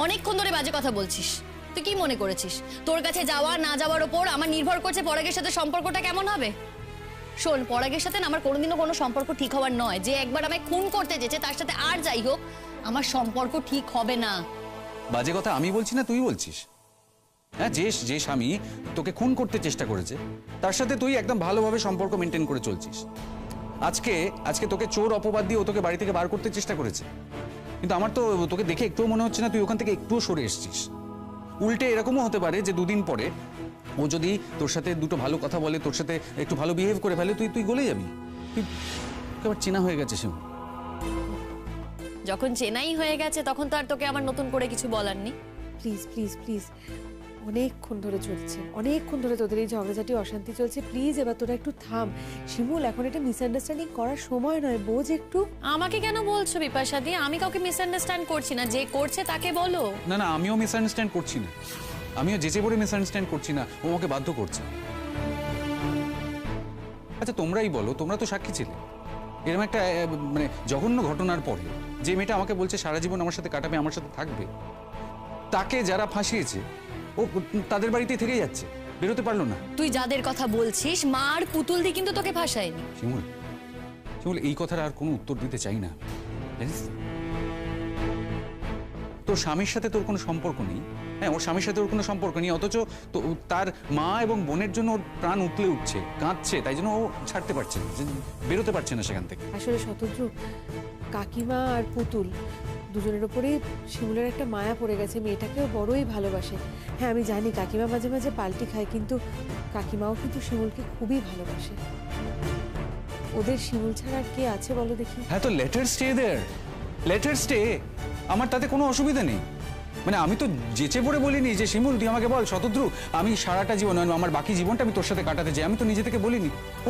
অনেকক্ষণ ধরে বাজে কথা বলছিস। তুই কি মনে করেছিস তোর কাছে যাওয়া না যাওয়ার ওপর আমার নির্ভর করছে পরাগের সাথে সম্পর্কটা কেমন হবে? শোন, পরাগের সাথে না আমার কোনোদিনও কোনো সম্পর্ক ঠিক হওয়ার নয়। যে একবার আমায় খুন করতে যেছে তার সাথে আর যাই হোক আমার সম্পর্ক ঠিক হবে না। বাজে কথা আমি বলছি না, তুই বলছিস। হ্যাঁ, যে স্বামী তোকে খুন করতে চেষ্টা করেছে তার সাথে তুই একদম ভালোভাবে সম্পর্ক মেনটেন করে চলছিস। আজকে তোকে চোর অপবাদ দিয়ে ও তোকে বাড়ি থেকে বার করতে চেষ্টা করেছে, কিন্তু আমার তো তোকে দেখে একটুও মনে হচ্ছে না তুই ওখান থেকে একটুও সরে এসেছিস। উল্টে এরকমও হতে পারে যে দুদিন পরে ও যদি তোর সাথে দুটো ভালো কথা বলে, তোর সাথে একটু ভালো বিহেভ করে ফেলে, তুই গলে যাবি। তুই এবার চেনা হয়ে গেছে শিমুল। যখন চেনাই হয়ে গেছে তখন তো আর তোকে আমার নতুন করে কিছু বলার নেই। প্লিজ প্লিজ প্লিজ, অনেকক্ষণ ধরে চলছে, অনেকক্ষণ ধরে তোদের এই ঝগড়াঝাটি অশান্তি চলছে। প্লিজ এবার তোরা একটু থাম। শিমুল, এখন এটা মিসআন্ডারস্ট্যান্ডিং করার সময় নয়, বোঝ একটু। আমাকে কেন বলছো বিপাশা দি? আমি কাউকে মিসআন্ডারস্ট্যান্ড করছি না, যে করছে তাকে বলো। না না, আমিও মিসআন্ডারস্ট্যান্ড করছি না, আমিও যেচে পড়ে মিসআন্ডারস্ট্যান্ড করছি না, ও আমাকে বাধ্য করছে। আচ্ছা তোমরাই বলো, তোমরা তো সাক্ষী ছিলে এরকম একটা মানে জঘন্য ঘটনার পরে যে মেয়েটা আমাকে বলছে সারা জীবন আমার সাথে কাটাবে, আমার সাথে থাকবে, তাকে যারা ফাঁসিয়েছে ও তাদের বাড়িতেই থেকে যাচ্ছে, বেরোতে পারলো না। তুই যাদের কথা বলছিস মা আর পুতুল দি কিন্তু তোকে ফাঁসায়নি। শিমুল, এই কথার আর কোনো উত্তর দিতে চাই না, জানিস? তোর স্বামীর সাথে তোর কোনো সম্পর্ক নেই। হ্যাঁ, ওর স্বামীর সাথে ওর কোনো সম্পর্ক নেই, অথচ তার মা এবং বোনের জন্য ওর প্রাণ উতলে উঠছে, কাঁদছে, তাই জন্য ও ছাড়তে পারছে না, বেরোতে পারছে না সেখান থেকে। আসলে শতদ্রু, কাকিমা আর পুতুল দুজনের ওপরেই শিমুলের একটা মায়া পড়ে গেছে। মেয়েটাকেও বড়ই ভালোবাসে। হ্যাঁ, আমি জানি কাকিমা মাঝে মাঝে পাল্টি খায়, কিন্তু কাকিমাও কিন্তু শিমুলকে খুবই ভালোবাসে। ওদের শিমুল ছাড়া আর কে আছে বলো দেখি? হ্যাঁ, তো later stay there, later stay. আমার তাতে কোনো অসুবিধা নেই। মানে আমি তো যেচে পড়ে বলিনি যে শিমুল তুই আমাকে বল শতদ্রু আমি সারাটা জীবন, আমার বাকি জীবনটা আমি তোর সাথে কাটাতে চাই। আমি তো নিজে থেকে বলিনি, ও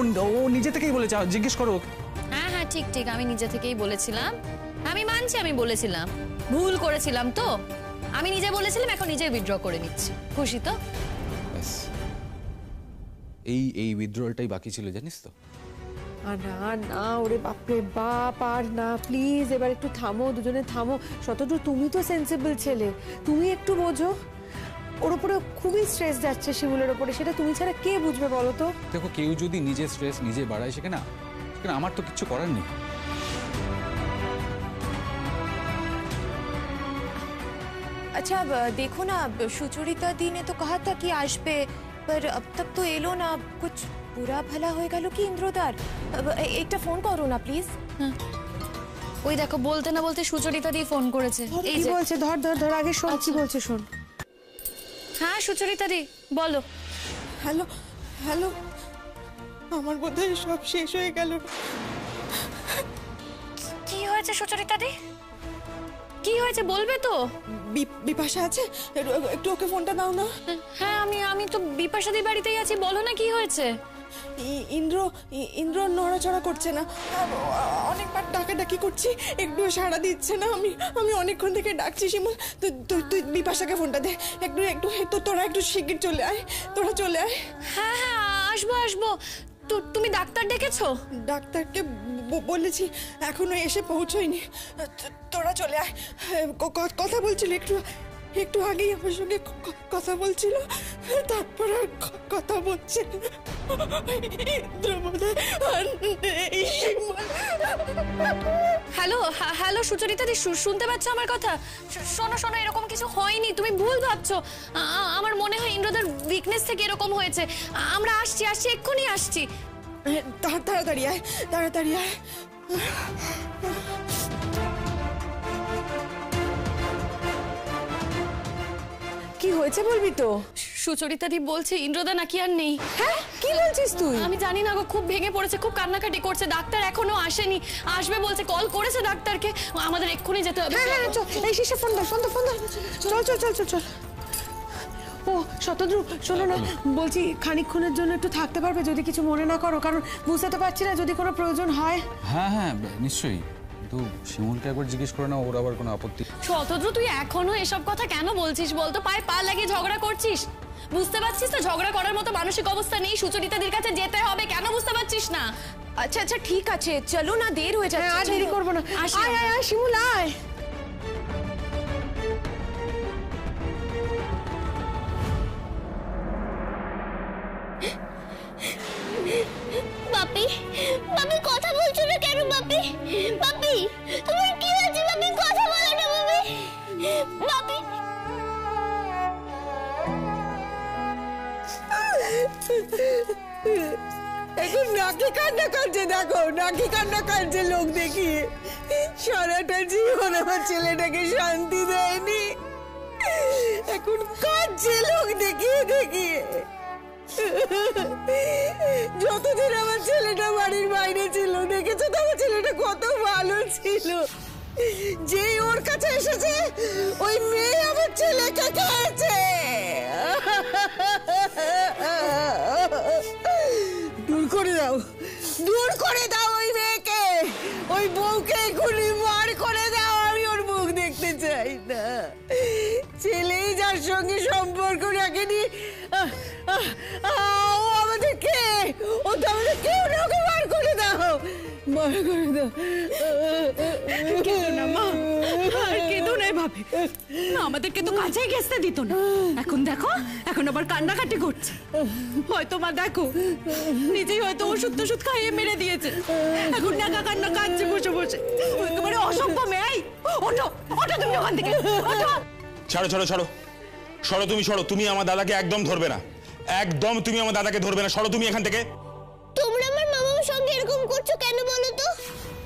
নিজে থেকেই বলেছে, জিজ্ঞেস করো। হ্যাঁ হ্যাঁ, ঠিক ঠিক, আমি নিজে থেকেই বলেছিলাম। আমি মানছি আমি বলেছিলাম, ভুল করেছিলাম তো। আমি নিজে বলেছিলাম, এখন নিজে উইথড্র করে নিচ্ছি। খুশি তো? এই উইথড্রলটাই বাকি ছিল, জানিস তো। না না, ওরে বাপরে বাপ, আর না, প্লিজ এবার একটু থামো, দুজনে থামো। শতদ্রু, তুমি তো সেন্সিবল ছেলে, তুমি একটু বোঝো। ওর উপরে খুবই স্ট্রেস যাচ্ছে শিমুলের ওপরে, সেটা তুমি ছাড়া কে বুঝবে বলো তো? দেখো, কেউ যদি নিজের স্ট্রেস নিজে বাড়ায় সেখানে আমার তো কিছু করার নেই। अच्छा देखो ना, सुचरिता दी ने तो कहा था कि आज पे, पर अब तक तो एलो ना। कुछ बुरा भला हो गलो कि इंद्रदार? एक फोन करो ना प्लीज। ওই দেখো, বলতে না বলতে সুচরিতা দি ফোন করেছে। এই যে বলছে, ধর ধর ধর, আগে শোন কি বলছে, শোন। হ্যাঁ সুচরিতা দি, বলো। হ্যালো হ্যালো, আমার বোধহয় সব শেষ হয়ে গেল। কি হয়েছে সুচরিতা দি? কি হয়েছে বলবে তো? বিপাশা আছে, একটু ওকে ফোনটা দাও না। হ্যাঁ, আমি তো বিপাশাদির বাড়িতেই আছি, বলো না কি হয়েছে। ইন্দ্র নড়াচড়া করছে না, অনেকবার ডাকাডাকি করছি, একটু সাড়া দিচ্ছে না। আমি অনেকক্ষণ থেকে ডাকছি শিমুল, তুই বিপাশাকে ফোনটা দে, একটু তোরা একটু শিগগির চলে আয়, তোরা চলে আয়। হ্যাঁ হ্যাঁ, আসবো। তুমি ডাক্তার ডেকেছো? ডাক্তারকে বলেছি, এখনো এসে পৌঁছয়নি। তোরা চলে আয়। কথা বলছিল, একটু আগেই আমার সঙ্গে কথা বলছিল, তারপর আর কথা বলছে। হ্যালো হ্যালো সুচরিতা দি, শুনতে পাচ্ছ আমার কথা? শোনো, এরকম কিছু হয়নি, তুমি ভুল ভাবছো। আমার মনে হয় ইন্দ্রদার উইকনেস থেকে এরকম হয়েছে। আমরা আসছি, এক্ষুনি আসছি। তাড়াতাড়ি আয়, তাড়াতাড়ি আয়। কি হয়েছে বলবি তো? সুচরিতা দি বলছে ইন্দ্রদা নাকি আর নেই। হ্যাঁ, কি বলছিস তুই? আমি জানি না গো, খুব ভেঙে পড়েছে, খুব কান্নাকাটি করছে। ডাক্তার এখনো আসেনি, আসবে বলছে, কল করেছে ডাক্তারকে। আমাদের এক্ষুনি যেতে হবে। হ্যাঁ হ্যাঁ, চল, এই শিশে ফোন দাও, চল। ও শতদ্রু, শোনো না, বলছি খানিকক্ষণের জন্য একটু থাকতে পারবে যদি কিছু মনে না করো? কারণ বুঝতে তো পারছি না, যদি কোনো প্রয়োজন হয়। হ্যাঁ নিশ্চয়ই, কিন্তু শিমুলকে একবার জিজ্ঞেস করে না, ওর আবার কোনো আপত্তি? শতদ্রু, তুই এখনো এসব কথা কেন বলছিস বলতো? পায়ে পা লাগিয়ে ঝগড়া করছিস, বুঝতে পারছিস তো ঝগড়া করার মতো মানসিক অবস্থা নেই। সুচরিতাদির কাছে যেতে হবে, কেন বুঝতে পারছিস না? अच्छा ठीक है, चलो ना, देर हो जाए। আর দেরি করবো না, আয় শিমুল আয়। বাপি এখন নাকি কান্না কাটছে, দেখো নাকি কান্না কাটছে লোক দেখিয়ে। সারাটা জীবন আমার ছেলেটাকে শান্তি দেয়নি, এখন কাঁদছে লোক দেখিয়ে দেখিয়ে। যতদিন আমার ছেলেটা বাড়ির বাইরে ছিল, দেখেছো তো আমার ছেলেটা কত ভালো ছিল। যেই ওর কাছে এসেছে ওই মেয়ে আমার ছেলেকে খেয়েছে। দূর করে দাও, দূর করে দাও ওই মেয়েকে, ওই বউকে এখনই বার করে দাও। আমি ওর মুখ দেখতে চাই না। ছেলেই যার সঙ্গে সম্পর্ক রাখেনি, ও আমাদের কে? ও তো আমাদের কেউ না, ওকে বার করে দাও, বার করে দাও। কেঁদো না মা, আর কেঁদো না ভাবে, আমাদেরকে তো কাছেই ঘেঁচতে দিত না। এখন দেখো, এখন আবার কান্নাকাটি করছে। হয়তো মা দেখো, নিজেই হয়তো ওষুধ টষুধ খাইয়ে মেরে দিয়েছে, এখন নাকা কান্না কাঁদছে বসে বসে। একেবারে অসভ্য মেয়ে। ওঠো ওঠো তুমি ওখান থেকে, ওঠো। ছাড়ো ছাড়ো ছাড়ো, সরো তুমি, সরো। তুমি আমার দাদাকে একদম ধরবে না, একদম তুমি আমার দাদাকে ধরবে না। সরো তুমি এখান থেকে। তোমরা আমার মামার সঙ্গে এরকম করছো কেন বলো তো?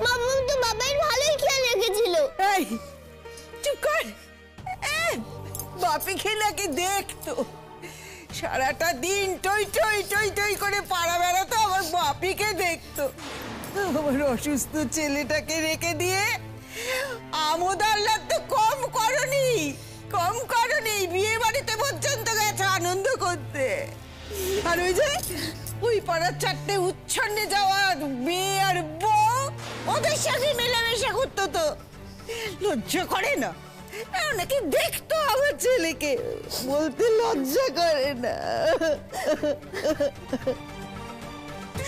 মামা তো বাবার ভালোই খেয়াল রেখেছিল। এই চুপ কর। বাপিকে নাকি দেখতো, সারাটা দিন টই টই টই টই করে পাড়া বেড়াতো, আমার বাপিকে দেখতো। আমার অসুস্থ ছেলেটাকে রেখে দিয়ে আমোদ আহ্লাদ তো কম করনি, কম করনি। বিয়ে বাড়িতে পর্যন্ত গেছে আনন্দ করতে। আর ওই যে ওই পাড়ার চারটে উচ্ছন্নে যাওয়া মেয়ে আর বউ, ওদের সাথে মেলামেশা করতো। তো লজ্জা করে না? নাকি দেখতো আমার ছেলেকে, বলতে লজ্জা করে না?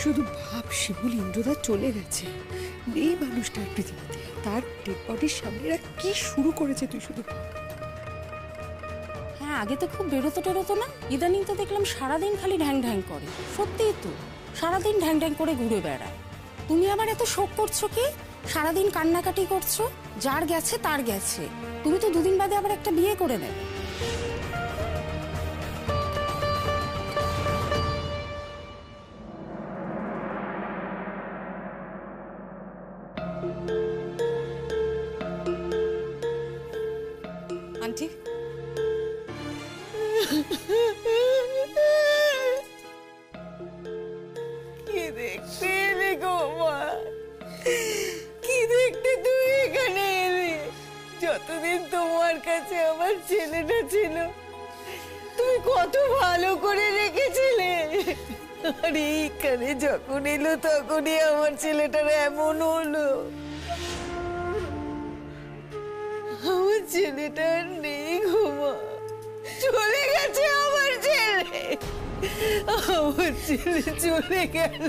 শুধু ভাব শিমুল, ইন্দ্রদা চলে গেছে, এই মানুষটা আর পৃথিবীতে, তার ডেড বডির সামনে এরা কি শুরু করেছে তুই শুধু ভাব। হ্যাঁ, আগে তো খুব বেরোতো টেরোতো না, ইদানিং তো দেখলাম সারাদিন খালি ঢ্যাং ঢ্যাং করে। সত্যিই তো, সারাদিন ঢ্যাং ঢ্যাং করে ঘুরে বেড়ায়। তুমি আবার এত শোক করছো কি? সারাদিন কান্নাকাটি করছো? যার গেছে তার গেছে, তুমি তো দুদিন বাদে আবার একটা বিয়ে করে নেবে। আন্টি, কি দেখতে এলে গো মা? কি দেখতে তুই এখানে এলে? যতদিন তোমার কাছে আমার ছেলেটা ছিল, তুমি কত ভালো করে রেখেছিলে। আর এইখানে যখন এলো তখনই আমার ছেলেটার এমন হলো। আমার ছেলেটা আর নেই গো মা, চলে গেছে আমার ছেলে, আমার ছেলে চলে গেল।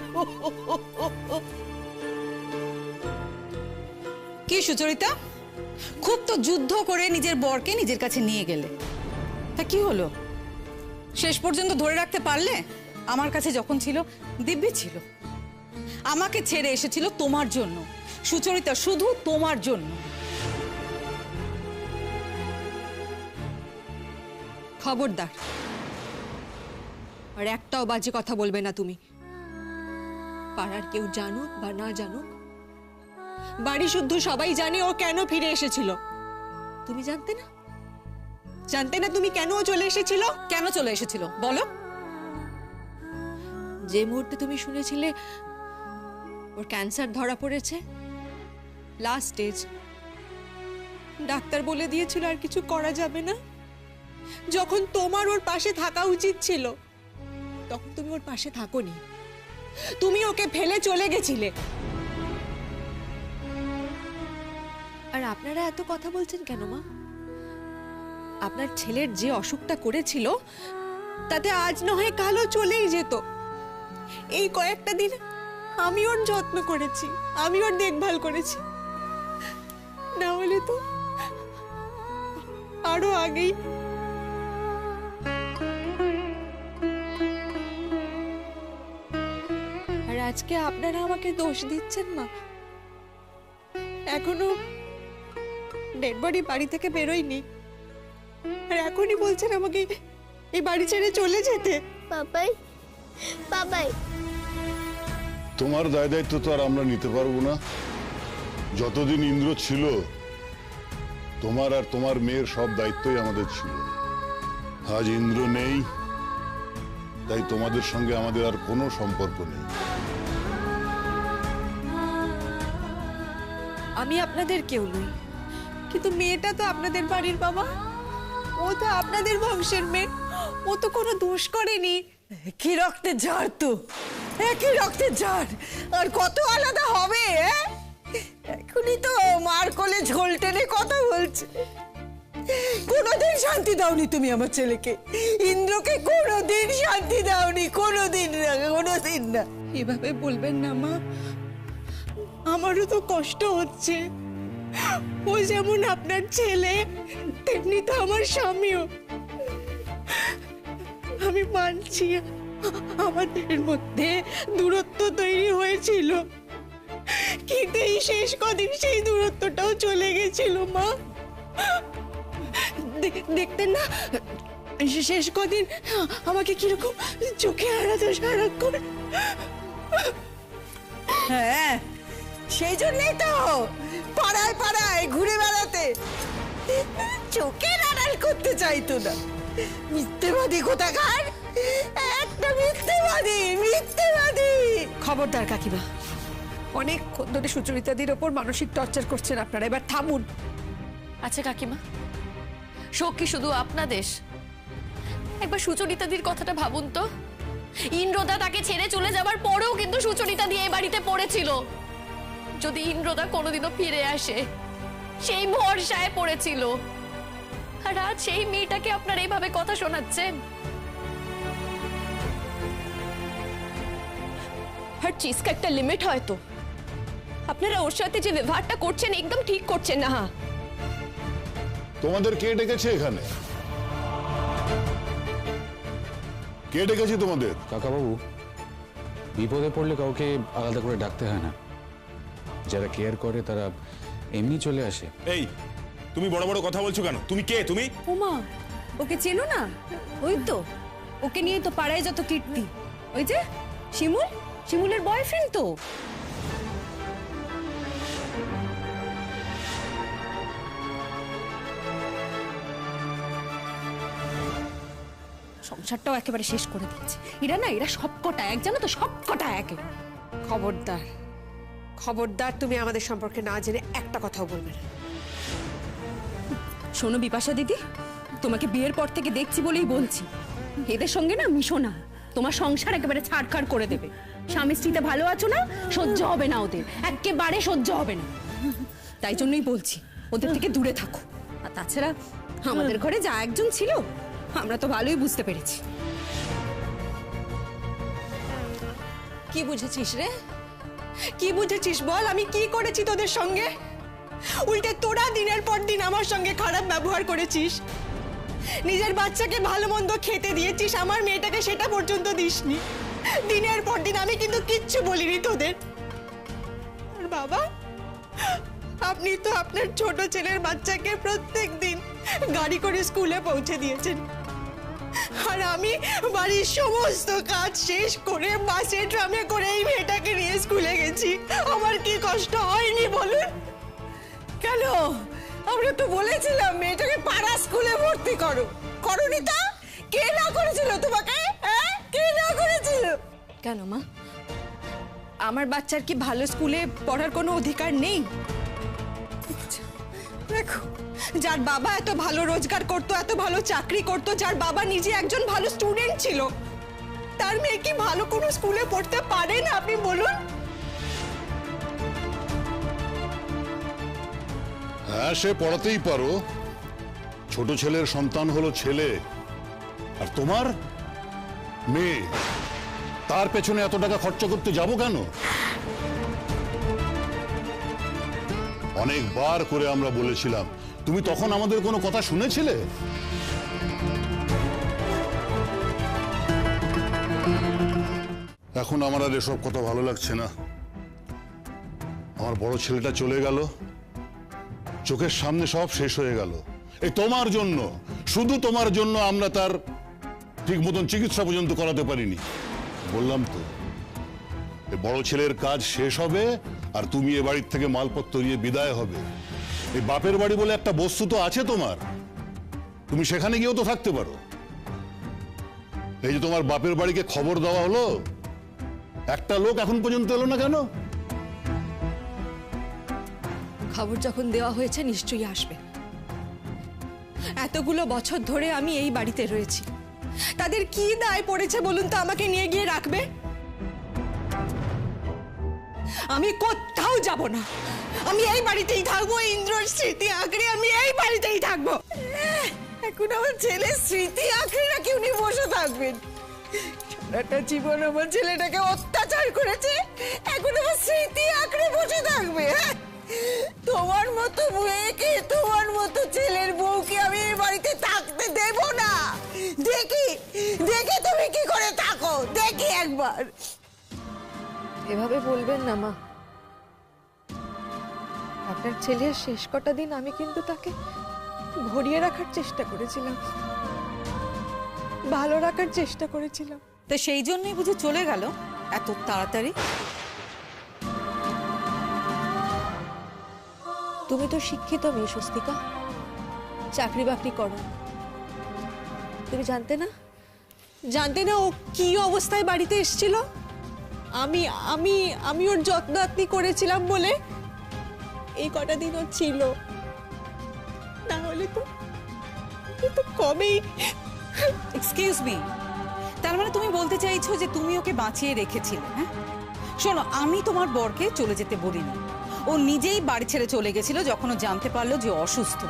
কি সুচরিতা, খুব তো যুদ্ধ করে নিজের বরকে নিজের কাছে নিয়ে গেলে, তা কি হলো? শেষ পর্যন্ত ধরে রাখতে পারলে? আমার কাছে যখন ছিল দিব্যি ছিল, আমাকে ছেড়ে এসেছিল তোমার জন্য সুচরিতা, শুধু তোমার জন্য। খবরদার, আর একটাও বাজে কথা বলবে না তুমি। পাড়ার কেউ জানুক বা না জানুক, বাড়ি শুদ্ধ সবাই জানে ও কেন ফিরে এসেছিল। তুমি জানতে না? জানতে না তুমি কেন ও চলে এসেছিল? কেন চলে এসেছিল বলো? যে মুহূর্তে তুমি শুনেছিলে ওর ক্যান্সার ধরা পড়েছে, লাস্ট স্টেজ, ডাক্তার বলে দিয়েছিল আর কিছু করা যাবে না। যখন তোমার ওর পাশে থাকা উচিত ছিল, তখন তুমি ওর পাশে থাকোনি, তুমি ওকে ফেলে চলে গেছিলে। আর আপনারা এত কথা বলছেন কেন মা? আপনার ছেলের যে অসুখটা করেছিল, তাতে আজ নয় কালও চলেই যেত। এই কয়েকটা দিন আমি ওর যত্ন করেছি, আমি ওর দেখভাল করেছি, না হলে তো আরো আগেই। আর আজকে আপনারা আমাকে দোষ দিচ্ছেন মা। এখনো ডেড বডি বাড়ি থেকে বেরোয়নি, আর এখনই বলছেন আমাকে এই বাড়ি ছেড়ে চলে যেতে। বাবাই বাবাই তোমার দায় দায়িত্ব তো আর আমরা নিতে পারবো না। যতদিন ইন্দ্র ছিল তোমার আর তোমার মেয়ের সব দায়িত্বই আমাদের ছিল। আজ ইন্দ্র নেই, তাই তোমাদের সঙ্গে আমাদের আর কোনো সম্পর্ক নেই। আমি আপনাদের কেউ নই, কিন্তু মেয়েটা তো আপনাদের বাড়ির বাবা, ও তো আপনাদের বংশের মেয়ে, ও তো কোনো দোষ করেনি। কি রক্তের ঝড় তো, একই রক্তের ঝড়, আর কত আলাদা হবে? এখনই তো মার কোলে ঝোল টেনে কথা বলছে। কোনোদিন শান্তি দাওনি তুমি আমার ছেলেকে, ইন্দ্রকে কোনোদিন শান্তি দাওনি, কোনোদিন না, কোনোদিন না। এভাবে বলবেন না মা, আমারও তো কষ্ট হচ্ছে। ও যেমন আপনার ছেলে, তেমনি তো আমার স্বামীও। আমি মানছি আমাদের মধ্যে দূরত্ব তৈরি হয়েছিল, কিন্তু এই শেষ কদিন সেই দূরত্বটাও চলে গেছিল মা। দেখতেন না শেষ কদিন আমাকে কিরকম চোখে আড়াতো সারাক্ষণ। হ্যাঁ, সেই জন্যই তো পাড়ায় পাড়ায় ঘুরে বেড়াতে, চোখে আড়াল করতে চাইতো না। মিথ্যেবাদী কোথাকার, একটা মিথ্যেবাদী, মিথ্যেবাদী। খবরদার কাকিমা, অনেকক্ষণ ধরে সুচরিতাদির ওপর মানসিক টর্চার করছেন আপনারা, এবার থামুন। আচ্ছা কাকিমা, শোক কি শুধু আপনাদের? একবার সুচরিতাদির কথাটা ভাবুন তো। ইন্দ্রদা তাকে ছেড়ে চলে যাবার পরেও কিন্তু সুচরিতা দিয়ে এই বাড়িতে পড়েছিল। যদি ইন্দ্রদা কোনোদিনও ফিরে আসে, সেই ভরসায় পড়েছিল। আর আজ সেই মেয়েটাকে আপনারা এইভাবে কথা শোনাচ্ছেন। हर चीज का একটা লিমিট হয় তো। আপনারা ওর সাথে যে ব্যবহারটা করছেন একদম ঠিক করছেন না। হ্যাঁ, তোমাদের কে ডেকেছে এখানে? কে ডেকেছে তোমাদের? কাকাবাবু, বিপদে পড়লে কাউকে আলাদা করে ডাকতে হয় না। যারা কেয়ার করে তারা এমনি চলে আসে। এই তুমি বড় বড় কথা বলছো কেন? তুমি কে? তুমি ওমা, ওকে চেনো না? ওই তো, ওকে নিয়ে তো পাড়ায় যত কীর্তি। ওই যে শিমুল, শিমুলের বয়ফ্রেন্ড তো। সংসারটাও একেবারে শেষ করে দিয়েছে এরা। না, এরা সবকটা এক, জানো তো, সবকটা এক। খবরদার, খবরদার, তুমি আমাদের সম্পর্কে না জেনে একটা কথাও বলবে না। শোনো বিপাশা দিদি, তোমাকে বিয়ের পর থেকে দেখছি বলেই বলছি, এদের সঙ্গে না মিশো না। তোমার সংসার একেবারে ছাড়খাড় করে দেবে। স্বামী স্ত্রীতে ভালো আছো না, সহ্য হবে না ওদের, একেবারে সহ্য হবে না। তাই জন্যই বলছি ওদের থেকে দূরে থাকো। আর তাছাড়া আমাদের ঘরে যা একজন ছিল, আমরা তো ভালোই বুঝতে পেরেছি। কি বুঝেছিস রে? কি বুঝেছিস বল? আমি কি করেছি তোদের সঙ্গে? উল্টে তোরা দিনের পর দিন আমার সঙ্গে খারাপ ব্যবহার করেছিস। নিজের বাচ্চাকে ভালো মন্দ খেতে দিয়েছিস, আমার মেয়েটাকে সেটা পর্যন্ত দিসনি। দিনের পর দিন আমি কিন্তু কিচ্ছু বলিনি তোদের। আর বাবা, আপনি তো আপনার ছোট ছেলের বাচ্চাকে প্রত্যেক দিন গাড়ি করে স্কুলে পৌঁছে দিয়েছেন, আর আমি বাড়ির সমস্ত কাজ শেষ করে বাসে ট্রামে করে এই মেয়েটাকে নিয়ে স্কুলে গেছি। আমার কি কষ্ট হয়নি বলুন? কেন? আমরা তো বলেছিলাম মেয়েটাকে পাড়া স্কুলে ভর্তি করো, করোনি তা? কে না করেছিল তোমাকে? কে না করেছিল? কেন মা, আমার বাচ্চার কি ভালো স্কুলে পড়ার কোনো অধিকার নেই? দেখো, যার বাবা এত ভালো রোজগার করতো, এত ভালো চাকরি করতো, যার বাবা নিজে একজন ভালো স্টুডেন্ট ছিল, তার মেয়ে কি ভালো কোনো স্কুলে পড়তে পারে না? আপনি বলুন। হ্যাঁ, সে পড়াতেই পারো। ছোট ছেলের সন্তান হলো ছেলে, আর তোমার মেয়ে, তার পেছনে এত টাকা খরচা করতে যাবো কেন? অনেকবার করে আমরা বলেছিলাম, তুমি তখন আমাদের কোনো কথা শুনেছিলে? এখন আমার আর এসব কথা ভালো লাগছে না। আমার বড় ছেলেটা চলে গেল, চোখের সামনে সব শেষ হয়ে গেল। এই তোমার জন্য, শুধু তোমার জন্য আমরা তার ঠিক মতন চিকিৎসা পর্যন্ত করাতে পারিনি। বললাম তো, এ বড় ছেলের কাজ শেষ হবে আর তুমি এ বাড়ির থেকে মালপত্র নিয়ে বিদায় হবে। এই বাপের বাড়ি বলে একটা বস্তু তো আছে তোমার, তুমি সেখানে গিয়েও তো থাকতে পারো। এই যে তোমার বাপের বাড়িকে খবর দেওয়া হলো, একটা লোক এখন পর্যন্ত এলো না কেন? খবর যখন দেওয়া হয়েছে নিশ্চয়ই আসবে। এতগুলো বছর ধরে আমি এই বাড়িতে রয়েছি, তাদের কি দায় পড়েছে বলুন তো আমাকে নিয়ে গিয়ে রাখবে? আমি কোথাও যাব না, আমি এই বাড়িতেই থাকবো। ইন্দ্রর স্মৃতি আঁকড়ে আমি এই বাড়িতেই থাকবো। এখন আমার ছেলের স্মৃতি আঁকড়ে নাকি উনি বসে থাকবেন? সারাটা জীবন আমার ছেলেটাকে অত্যাচার করেছে, এখন আমার স্মৃতি আঁকড়ে বসে থাকবে? তোমার মতো মেয়েকে, তোমার মতো ছেলের বউকে আমি এই বাড়িতে থাকতে দেব না। দেখি দেখি তুমি কি করে থাকো, দেখি একবার। এভাবে বলবেন না মা। আপনার ছেলের শেষ কটা দিন আমি কিন্তু তাকে ভরিয়ে রাখার চেষ্টা করেছিলাম, ভালো রাখার চেষ্টা করেছিলাম। তো সেই জন্যই বুঝি চলে গেল এত তাড়াতাড়ি? তুমি তো শিক্ষিত মেয়ে স্বস্তিকা, চাকরি বাকরি করো, তুমি জানতে না? জানতে না ও কি অবস্থায় বাড়িতে এসেছিল? আমি আমি আমি ওর যত্ন আত্মি করেছিলাম বলে এই কটা দিন ও ছিল, না হলে তো কবেই। এক্সকিউজ মি, তার মানে তুমি বলতে চাইছো যে তুমি ওকে বাঁচিয়ে রেখেছিলে? হ্যাঁ শোনো, আমি তোমার বরকে চলে যেতে বলিনি, ও নিজেই বাড়ি ছেড়ে চলে গেছিল যখন ও জানতে পারলো যে অসুস্থ।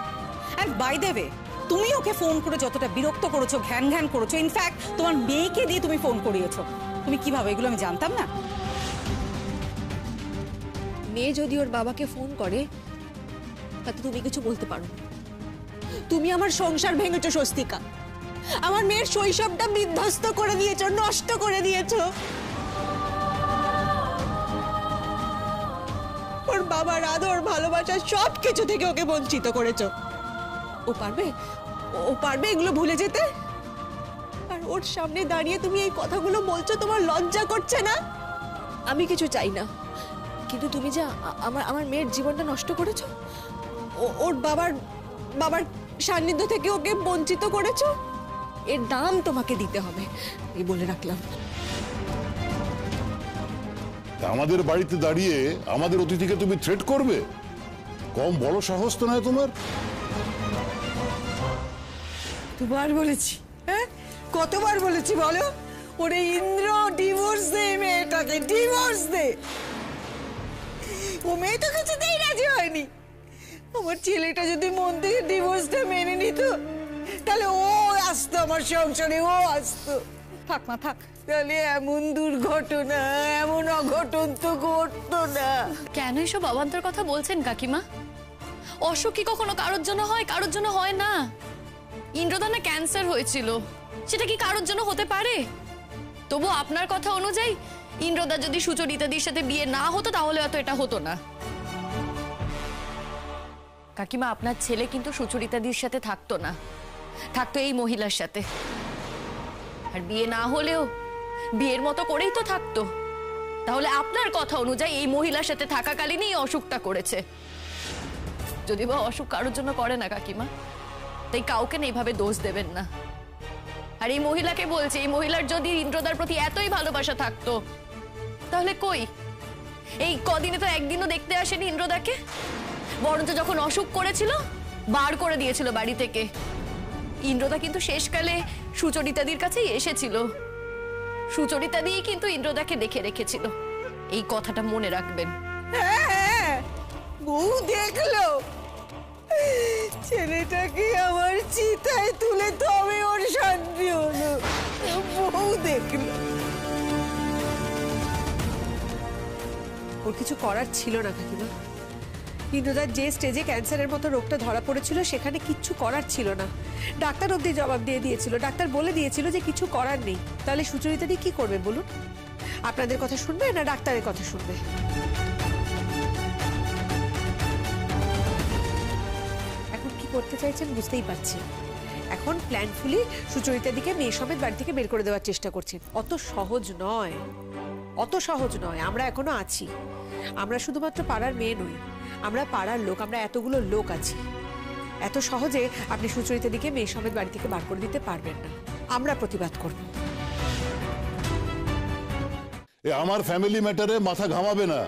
অ্যান্ড বাই দ্য ওয়ে, তুমি ওকে ফোন করে যতটা বিরক্ত করেছো, ঘ্যান ঘ্যান করেছো, ইনফ্যাক্ট তোমার মেয়েকে দিয়ে তুমি ফোন করিয়েছো। তুমি কিভাবে, এগুলো আমি জানতাম না? মেয়ে যদি ওর বাবাকে ফোন করে তাতে তুমি কিছু বলতে পারো না। তুমি আমার সংসার ভেঙেছো স্বস্তিকা, আমার মেয়ের শৈশবটা বিধ্বস্ত করে দিয়েছো, নষ্ট করে দিয়েছো। ওর বাবার আদর, ভালোবাসা সব কিছু থেকে ওকে বঞ্চিত করেছো। ও পারবে, ও পারবে এগুলো ভুলে যেতে? আর ওর সামনে দাঁড়িয়ে তুমি এই কথাগুলো বলছো, তোমার লজ্জা করছে না? আমি কিছু চাই না, কিন্তু তুমি যা আমার মেয়ের জীবনটা নষ্ট করেছো, ওর বাবার সান্নিধ্য থেকে ওকে বঞ্চিত করেছো, এর দাম তোমাকে দিতে হবে, এই বলে রাখলাম। আমাদের বাড়িতে দাঁড়িয়ে আমাদের অতিথিকে তুমি থ্রেট করবে? কম বড় সাহস তো নয় তোমার। দুবার বলেছি, হ্যাঁ কতবার বলেছি বলো, ওরে ইন্দ্র ডিভোর্স দে, মেয়েটাকে ডিভোর্স দে। ও মেয়ে তো কিছুতেই রাজি হয়নি। আমার ছেলেটা যদি মন থেকে ডিভোর্সটা মেনে নিত তাহলে ও আসতো আমার সংসারে, ও আসতো। থাক না, থাক। তাহলে এমন দুর্ঘটনা, এমন অঘটন তো ঘটতো না। কেন এসব অবান্তর কথা বলছেন কাকিমা? অসুখ কি কখনো কারোর জন্য হয়? কারোর জন্য হয় না। ইন্দ্রদার না ক্যান্সার হয়েছিল, সেটা কি কারোর জন্য হতে পারে? তবু আপনার কথা অনুযায়ী ইন্দ্রদা যদি সুচরিতাদির সাথে বিয়ে না হতো তাহলে হয়তো এটা হতো না। কাকিমা, আপনার ছেলে কিন্তু সুচরিতাদির সাথে থাকতো না, থাকতো এই মহিলার সাথে। আর বিয়ে না হলেও বিয়ের মতো করেই তো থাকতো। তাহলে আপনার কথা অনুযায়ী এই মহিলার সাথে থাকাকালীনই এই অসুখটা করেছে। যদি বা অসুখ কারোর জন্য করে না কাকিমা, তাই কাউকে না এইভাবে দোষ দেবেন না। আর এই মহিলাকে বলছে, এই মহিলার যদি ইন্দ্রদার প্রতি এতই ভালোবাসা থাকতো তাহলে কই এই কদিনে তো একদিনও দেখতে আসেনি ইন্দ্রদাকে। বরঞ্চ যখন অসুখ করেছিল বার করে দিয়েছিল বাড়ি থেকে। ইন্দ্রদা কিন্তু শেষকালে সুচরিতাদির কাছেই এসেছিল, সুচরিতাদি কিন্তু ইন্দ্রদাকে দেখে রেখেছিল। এই কথাটা মনে রাখবেন। হ্যাঁ, বউ দেখলো ছেলেটাকে আমার চিতায় তুলে, তবে ওর শান্তি হলো। বউ দেখলো। ওর কিছু করার ছিল না কাকিমা। ইন্দ্রদার যে স্টেজে ক্যান্সারের মতো রোগটা ধরা পড়েছিল সেখানে কিচ্ছু করার ছিল না। ডাক্তার অবধি জবাব দিয়ে দিয়েছিল, ডাক্তার বলে দিয়েছিল যে কিছু করার নেই। তাহলে সুচরিতাদি কি করবে বলুন? আপনাদের কথা শুনবে না ডাক্তারের কথা শুনবে? এখন কি করতে চাইছেন বুঝতেই পারছি। এখন প্ল্যানফুলি সুচরিতার দিকে মেয়ে সমেত বাড়ি থেকে বের করে দেওয়ার চেষ্টা করছেন। অত সহজ নয়, অত সহজ নয়। আমরা এখনো আছি, আমরা শুধুমাত্র পাড়ার মেয়ে নই, আমরা পাড়ার লোক, আমরা এতগুলো লোক আছি। এত সহজে আপনি সুচরিতার দিকে মেয়ে সমেত বাড়ি থেকে বার করে দিতে পারবেন না। আমরা প্রতিবাদ করব। আমার ফ্যামিলি ম্যাটারে মাথা ঘামাবে না।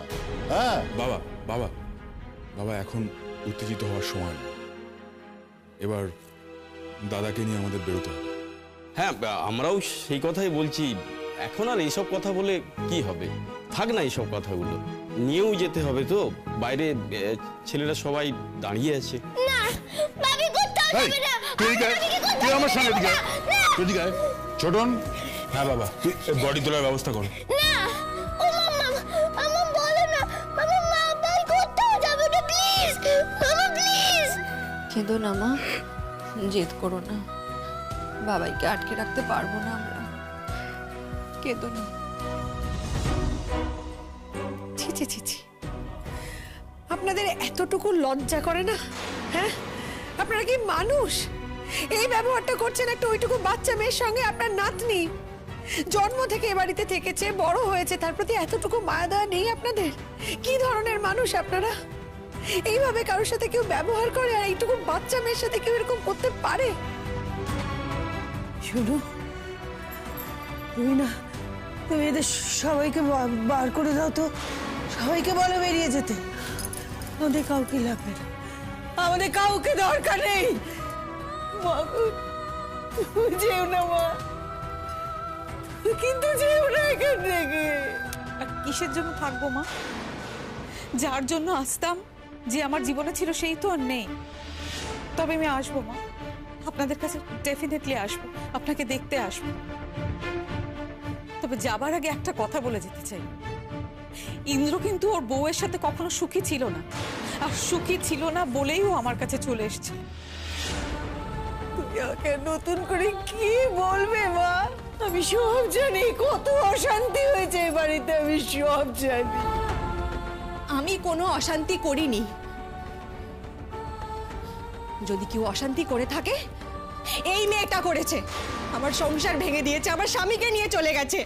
হ্যাঁ বাবা বাবা বাবা, এখন উত্তেজিত হওয়ার সময় না। এবার দাদাকে নিয়ে আমাদের বেরোতে হবে। হ্যাঁ, আমরাও সেই কথাই বলছি। এখন আর এইসব কথা বলে কি হবে? থাক না এইসব কথাগুলো, নিয়েও যেতে হবে তো। বাইরে ছেলেরা সবাই দাঁড়িয়ে আছে। না ভাবি কোথাও যাবে না। তুই আমার সঙ্গে এদিকে আয়। ছোটন, হ্যাঁ বাবা, তুই বডি তোলার ব্যবস্থা করো। না ও মামা, মামা বলো না, মামা মা ভাই কোথাও যাবে না, প্লিজ মামা প্লিজ। কেঁদো না মা, জেদ করো না, বাবাইকে আটকে রাখতে পারবো না আমরা, কেঁদো না। ছি ছি ছি ছি, আপনাদের এতটুকু লজ্জা করে না? হ্যাঁ, আপনারা কি মানুষ? এই ব্যবহারটা করছেন একটা ওইটুকু বাচ্চা মেয়ের সঙ্গে। আপনার নাতনি জন্ম থেকে এ বাড়িতে থেকেছে, বড় হয়েছে, তার প্রতি এতটুকু মায়া দয়া নেই আপনাদের? কি ধরনের মানুষ আপনারা? এইভাবে কারোর সাথে কেউ ব্যবহার করে, আর এইটুকু বাচ্চা মেয়ের সাথে কেউ এরকম করতে পারে? শোনো, তুমি না, তুমি এদের সবাইকে বার করে দাও তো, সবাইকে বলো বেরিয়ে যেতে। আমাদের কাউকে লাগবে না, আমাদের কাউকে দরকার নেই। মা, তুমি যেও না মা, কিন্তু যেও না এখান থেকে। আর কিসের জন্য থাকবো মা? যার জন্য আসতাম, যে আমার জীবনে ছিল, সেই তো আর নেই। তবে আমি আসবো মা, আপনাদের কাছে ডেফিনেটলি আসবো, আপনাকে দেখতে আসবো। তবে যাবার আগে একটা কথা বলে যেতে চাই। ইন্দ্র কিন্তু ওর বউয়ের সাথে কখনো সুখী ছিল না, আর সুখী ছিল না বলেই ও আমার কাছে চলে এসেছে। তুমি আমাকে নতুন করে কি বলবে মা? আমি সব জানি, কত অশান্তি হয়েছে এই বাড়িতে, আমি সব জানি। আমি কোনো অশান্তি করিনি। যদি কেউ অশান্তি করে থাকে, এই মেয়েটা করেছে। আমার সংসার ভেঙে দিয়েছে, আমার স্বামীকে নিয়ে চলে গেছে।